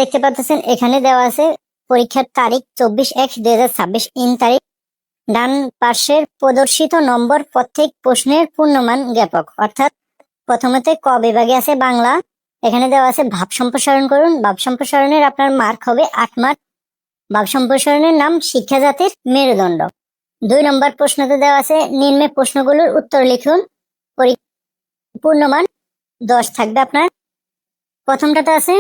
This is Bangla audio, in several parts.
দেখতে পাচ্ছেন এখানে দেওয়া আছে পরীক্ষার তারিখ 24/1/2026 ইন তারিখ। ডান পাশের প্রদর্শিত নম্বর প্রত্যেক প্রশ্নের পূর্ণমান জ্ঞাপক। অর্থাৎ প্রথমতে ক বিভাগে আছে বাংলা, এখানে দেওয়া আছে ভাব সম্প্রসারণ করুন। ভাব সম্প্রসারণের আপনার মার্ক হবে 8 মার্ক। ভাব সম্প্রসারণের নাম শিক্ষা জাতির মেরুদণ্ড। 2 নম্বর প্রশ্নতে দেওয়া আছে নিম্নে প্রশ্নগুলোর উত্তর লিখুন। পূর্ণমান 10 থাকবে আপনার। প্রথমটাতে আছে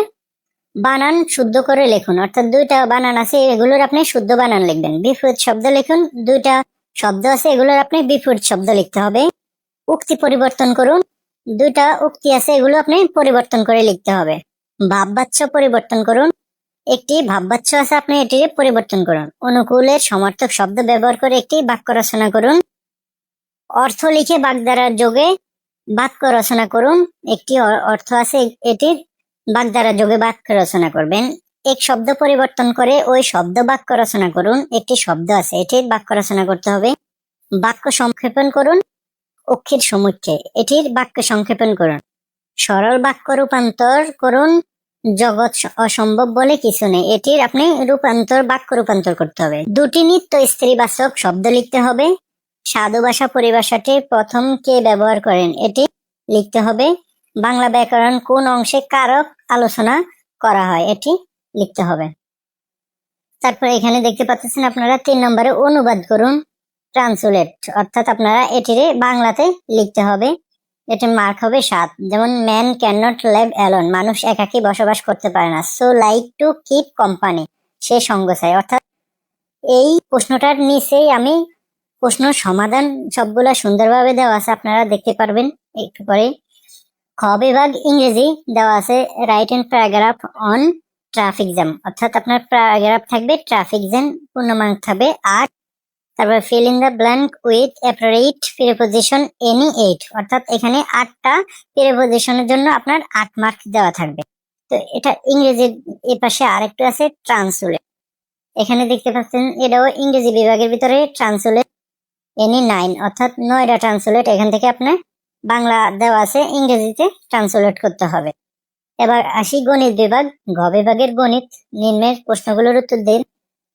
বানান শুদ্ধ করে লিখুন, অর্থাৎ 2টা বানান আছে এগুলোর আপনি শুদ্ধ বানান লিখবেন। বিপরীত শব্দ লিখুন, 2টা শব্দ আছে এগুলোর আপনি বিপরীত শব্দ লিখতে হবে। উক্তি পরিবর্তন করুন, 2টা উক্তি আছে এগুলো আপনি পরিবর্তন করে লিখতে হবে। ভাববাচ্য পরিবর্তন করুন, একটি ভাববাচ্য আছে আপনি এটি পরিবর্তন করুন। অনুকূলের সমার্থক শব্দ ব্যবহার করে একটি বাক্য রচনা করুন। অর্থ লিখে বাগধারার যোগে বাক্য রচনা করুন, একটি অর্থ আছে এটির বাগধারা যোগে বাক্য রচনা করবেন। এক শব্দ পরিবর্তন করে ওই শব্দ বাক্য রচনা করুন, একটি শব্দ আছে এটির বাক্য রচনা করতে হবে। বাক্য সংক্ষেপণ করুন, অক্ষের সমুচ্চে এটির বাক্য সংক্ষেপণ করুন। সরল বাক্য রূপান্তর করুন, জগৎ অসম্ভব বলে কিছু নেই এটির আপনি বাক্য রূপান্তর করতে হবে। 2টি নিত্য স্ত্রীবাচক শব্দ লিখতে হবে। সাধু ভাষা পরিভাষাটি প্রথম কে ব্যবহার করেন এটি লিখতে হবে। বাংলা ব্যাকরণ কোন অংশে কারক আলোচনা করা হয় এটি লিখতে হবে। তারপরে এখানে দেখতে পাচ্ছেন আপনারা 3 নম্বরে অনুবাদ করুন, ট্রান্সলেট, অর্থাৎ আপনারা এটিরে বাংলাতে লিখতে হবে। এটির মার্ক হবে 7। যেমন man can not live alone, মানুষ একাকী বসবাস করতে পারে না। So like to keep company, সে সঙ্গ চায়। অর্থাৎ এই প্রশ্নটার নিচেই আমি প্রশ্ন সমাধান সবগুলা সুন্দরভাবে দেওয়া আছে, আপনারা দেখতে পারবেন একটু পরে। খ বিভাগ ইংরেজি দেওয়া আছে write and paragraph on traffic jam, অর্থাৎ আপনার প্যারাগ্রাফ থাকবে ট্রাফিক জ্যাম, পূর্ণমান থাকবে 8। তারপর fill in the blank with appropriate preposition any 8, অর্থাৎ এখানে 8টা প্রিপোজিশনের জন্য আপনার 8 মার্ক দেওয়া থাকবে। তো এটা ইংরেজির এই পাশে আরেকটু আছে ট্রান্সলেট, এখানে দেখতে পাচ্ছেন এটাও ইংরেজি বিভাগের ভিতরে ট্রান্সলেট এনি 9, অর্থাৎ 9টা ট্রান্সলেট এখান থেকে আপনার বাংলা দেওয়া আছে ইংরেজিতে ট্রান্সলেট করতে হবে। এবার আসি গণিত বিভাগ। ঘ বিভাগের গণিত, নিম্নের প্রশ্নগুলোর উত্তর দিন।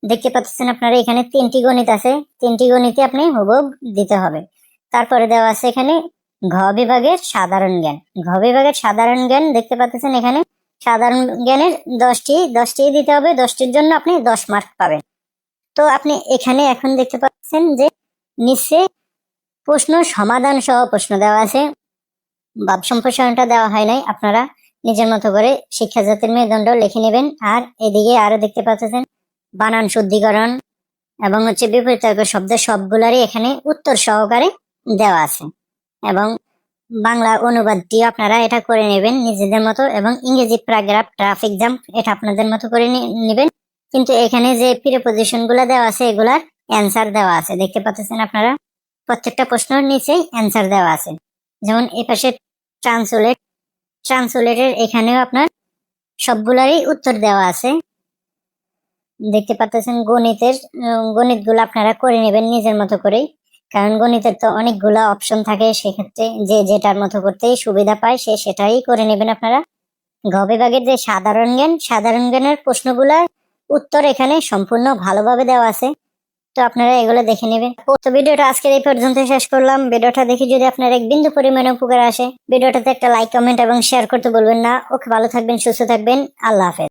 দেখতে পাচ্ছেন আপনারা এখানে 3টি গণিত আছে, 3টি গণিতে আপনি হুবহু দিতে হবে। তারপরে দেওয়া আছে এখানে ঘ বিভাগের সাধারণ জ্ঞান। ঘ বিভাগের সাধারণ জ্ঞান দেখতে পাচ্ছেন এখানে সাধারণ জ্ঞানের 10টি দিতে হবে, 10টির জন্য আপনি 10 মার্ক পাবেন। তো আপনি এখানে এখন দেখতে পাচ্ছেন যে নিচে প্রশ্ন সমাধান সহ প্রশ্ন দেওয়া আছে, ভাব সম্প্রসারণটা দেওয়া হয় নাই, আপনারা নিজের মতো করে শিক্ষা জাতির মেরুদণ্ড লিখে নেবেন। আর এদিকে আরো দেখতে পাচ্ছেন বানান শুদ্ধিকরণ এবং বিপরীত শব্দের সবগুলারই এখানে উত্তর সহকারে দেওয়া আছে, এবং বাংলা অনুবাদটি আপনারা এটা করে নেবেন নিজেদের মতো, এবং ইংরেজি প্যারাগ্রাফ ট্রাফিক জ্যাম এটা আপনাদের মতো করে নেবেন। কিন্তু এখানে যে প্রিপোজিশন গুলা দেওয়া আছে এগুলার অ্যান্সার দেওয়া আছে, দেখতে পাচ্ছেন আপনারা প্রত্যেকটা প্রশ্নের নিচেই অ্যান্সার দেওয়া আছে। যেমন এই পাশে ট্রান্সলেটের এখানেও আপনার সবগুলারই উত্তর দেওয়া আছে, দেখতে পাচ্ছেন। গণিতগুলো আপনারা করে নেবেন নিজের মতো করেই, কারণ গণিতের তো অনেকগুলা অপশন থাকে, সেক্ষেত্রে যে যেটার মতো করতেই সুবিধা পায় সে সেটাই করে নেবেন আপনারা। ঘ বিভাগের যে সাধারণ জ্ঞানের প্রশ্নগুলার উত্তর এখানে সম্পূর্ণ ভালোভাবে দেওয়া আছে, তো আপনারা এগুলো দেখে নেবেন। তো ভিডিওটা আজকের এই পর্যন্ত শেষ করলাম। ভিডিওটা দেখে যদি আপনার এক বিন্দু পরিমাণে উপকার আসে, ভিডিওটাতে একটা লাইক, কমেন্ট এবং শেয়ার করতে বলবেন না। ওকে, ভালো থাকবেন, সুস্থ থাকবেন, আল্লাহ হাফেজ।